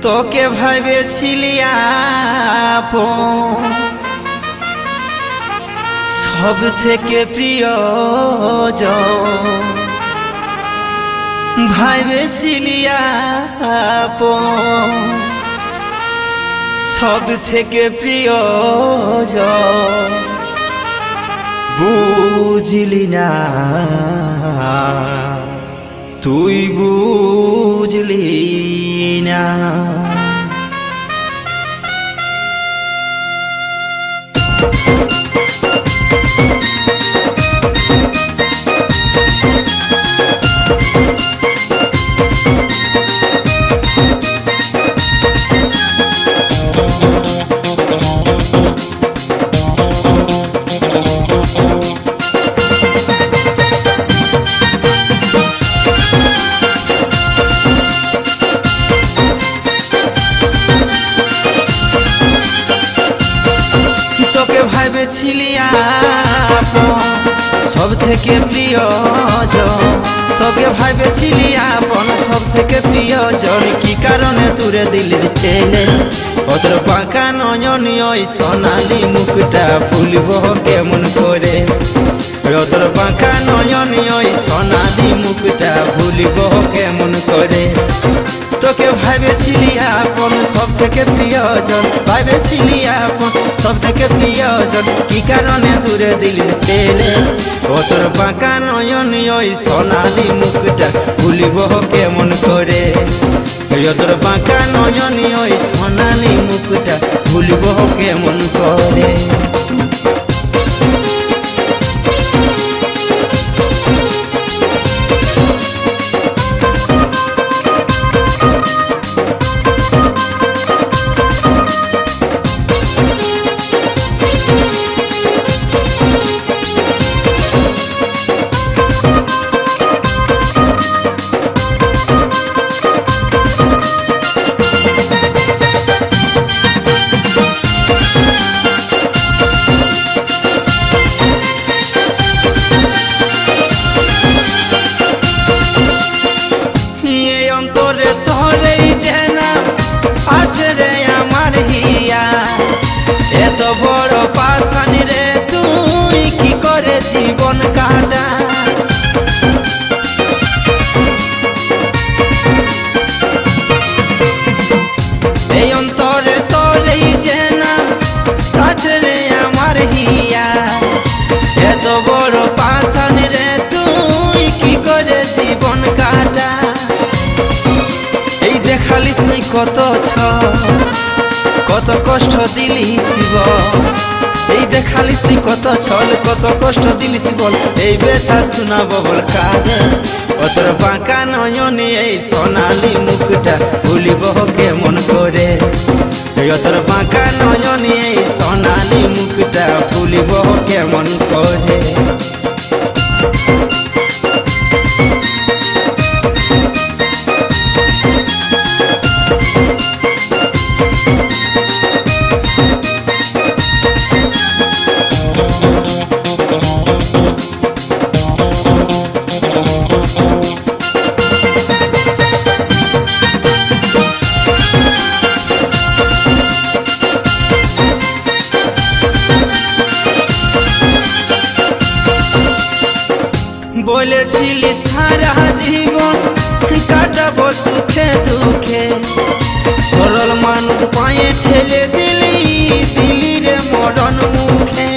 তোকে ভেবেছিলি আপন, সব থেকে প্রিয়জন। ভেবেছিলি আপন, সব থেকে প্রিয়জন। বুঝলি না, তুই বুঝলি না। ভেবেছিলি আপন, সব থেকে প্রিয়জন। তোকে ভেবেছিলি আপন, সব থেকে প্রিয়জন। কি কারণে তুরে দিলি ঠেলে? ওদের বাঁকা নয়ন ওই সোনালি মুখটা ভুলব কেমন করে? ওদের বাঁকা নয়ন ওই সোনালি মুখটা ভুলব কেমন করে? তোকে ভেবেছিলি আপন, সব থেকে প্রিয়জন। ভেবেছিলি আপন, সব থেকে প্রিয়জন। কি কারণে দূরে দিলি ঠেলে? ও তোর বাঁকা নয়ন ওই সোনালি মুখটা ভুলিব কেমন করে? তোর বাঁকা নয়ন ওই সোনালি মুখটা ভুলিব কেমন করে? এত বড় পাখানি রে, তুই কি করে জীবন কাটা? এই অন্তরে তোর এই জেনা কাছে রে আমার হিয়া। এত বড় পাখানি রে, তুই কি করে জীবন কাটা? এই দেখালিস নি কত কত কষ্ট দিলি শিব। এই দেখালিস তুই কত ছল, কত কষ্ট দিলি বল। এই ব্যথা শোনাবো বল কাজে? ওদের বাঁকা নয়ন এই সোনালি মুখটা ভুলিব কেমন করে? ওদের বাঁকা নয়ন এই সোনালি মুখটা ভুলিব কেমন করে? বলেছিলি সারা জীবন কাটাবো সুখে দুঃখে, সরল মানুষ পায়ে ঠেলে দিলি, দিলি রে মরণ মুখে।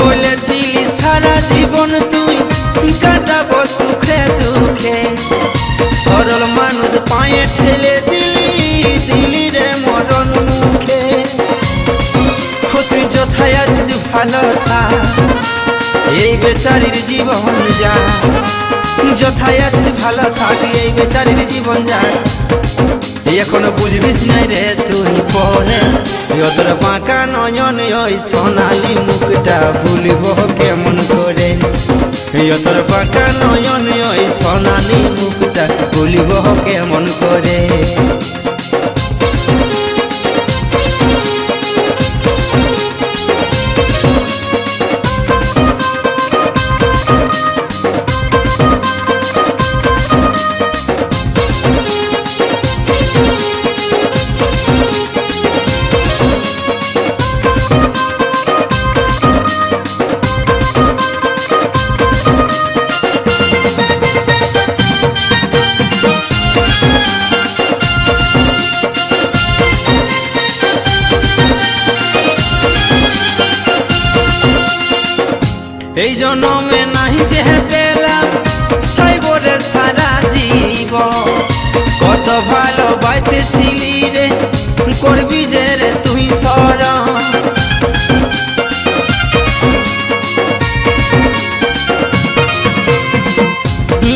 বলেছিলি সারা জীবন তুই কাটাবো সুখে দুঃখে, সরল মানুষ পায়ে ঠেলে দিলি, দিলি রে মরণ মুখে। তুই যথায় আছিস ভালো থাক, এই বেচারির জীবন যা। যথায় আছিস ভালো থাক, এই বেচারির জীবন যা। এখনো বুঝবিস নাই রে তুই পরে? ওদের বাঁকা নয়ন ওই সোনালি মুখটা ভুলিব কেমন করে? ওদের বাঁকা নয়ন ওই সোনালি মুখটা ভুলিব কেমন করে? মে নাহি যে পেলাম সাইবরে সারা জীবন কত ভালোবাসেছিলি রে করবি যে রে তুই শরণ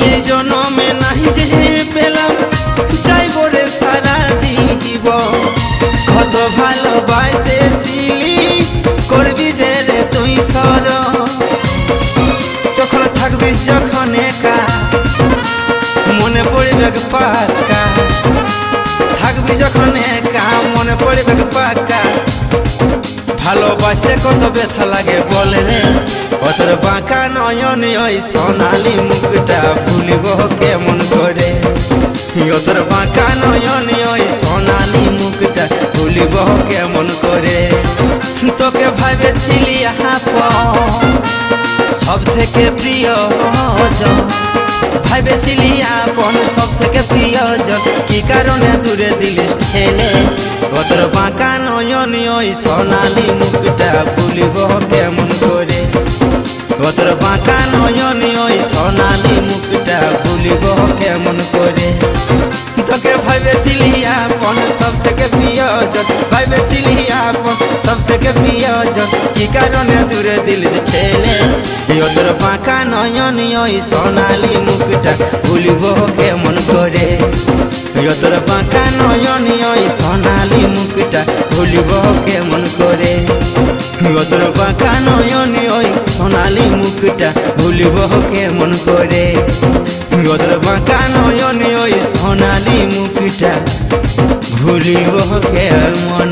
এই জন্মে নাহি যে পেলাম চাইব রে সারা জীবন কত ভালোবাসেছিলি করবি যে রে তুই শরণ যখন থাকবি যখন একা মনে পড়বে পাক্কা থাকবি যখন একা মনে পড়বে পাক্কা ভালোবাসলে কত ব্যথা লাগে বলে রে কতর বাঁকা নয়ন ওই সোনালি মুখটা ভুলিব কেমন করে কতর বাঁকা নয়ন ওই সোনালি মুখটা ভুলিব কেমন করে তোকে ভাবেছিলি সব থেকে প্রিয়জন ভাবেছিলি আপন সব থেকে প্রিয়জন কি কারণে দূরে দিলিস ঠেলে কতর বাঁকা নয়ন ওই সোনালি মুখটা ভুলিব কেমন করে কতর বাঁকা নয়ন ওই সোনালি মুখটা ভুলিব কেমন করে তোকে ভাবেছিলি আপন সব থেকে প্রিয়জন ভাবেছিলি আপন সব থেকে প্রিয়জন কি কারণে দূরে দিলিস ঠেলে কতর বাঁকা নয়ন ওই সোনালি মুখটা ভুলিব কেমন করে কতর বাঁকা নয়ন ওই সোনালি মুখটা ভুলিব কেমন করে কতর বাঁকা নয়ন ওই সোনালি মুখটা ভুলিব কেমন করে কতর বাঁকা নয়ন ওই সোনালি মুখটা ভুলিব কেমন